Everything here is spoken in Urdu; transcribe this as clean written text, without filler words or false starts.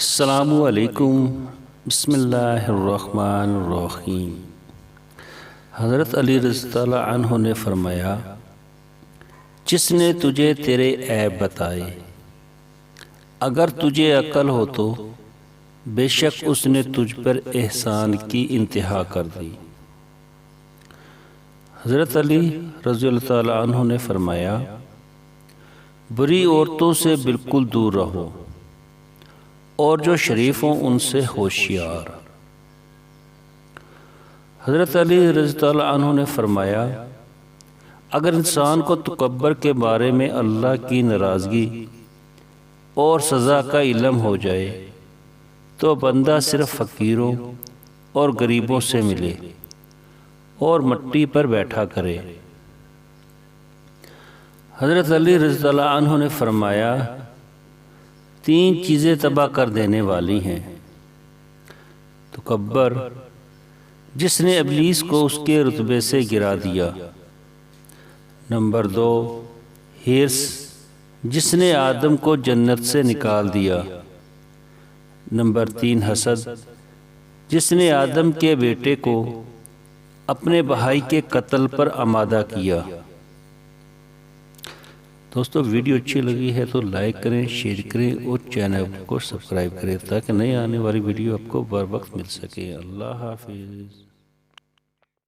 السلام علیکم۔ بسم اللہ الرحمن الرحیم۔ حضرت علی رضی اللہ عنہ نے فرمایا، جس نے تجھے تیرے عیب بتائے، اگر تجھے عقل ہو تو بے شک اس نے تجھ پر احسان کی انتہا کر دی۔ حضرت علی رضی اللہ عنہ نے فرمایا، بری عورتوں سے بالکل دور رہو اور جو شریف ہوں ان سے ہوشیار۔ حضرت علی رضی اللہ عنہ نے فرمایا، اگر انسان کو تکبر کے بارے میں اللہ کی ناراضگی اور سزا کا علم ہو جائے تو بندہ صرف فقیروں اور غریبوں سے ملے اور مٹی پر بیٹھا کرے۔ حضرت علی رضی اللہ عنہ نے فرمایا، تین چیزیں تباہ کر دینے والی ہیں: تکبر، جس نے ابلیس کو اس کے رتبے سے گرا دیا۔ نمبر 2، حرص، جس نے آدم کو جنت سے نکال دیا۔ نمبر 3، حسد، جس نے آدم کے بیٹے کو اپنے بھائی کے قتل پر آمادہ کیا۔ دوستو، ویڈیو اچھی لگی ہے تو لائک کریں، شیئر کریں اور چینل کو سبسکرائب کریں تاکہ نئے آنے والی ویڈیو آپ کو بر وقت مل سکے۔ اللہ حافظ۔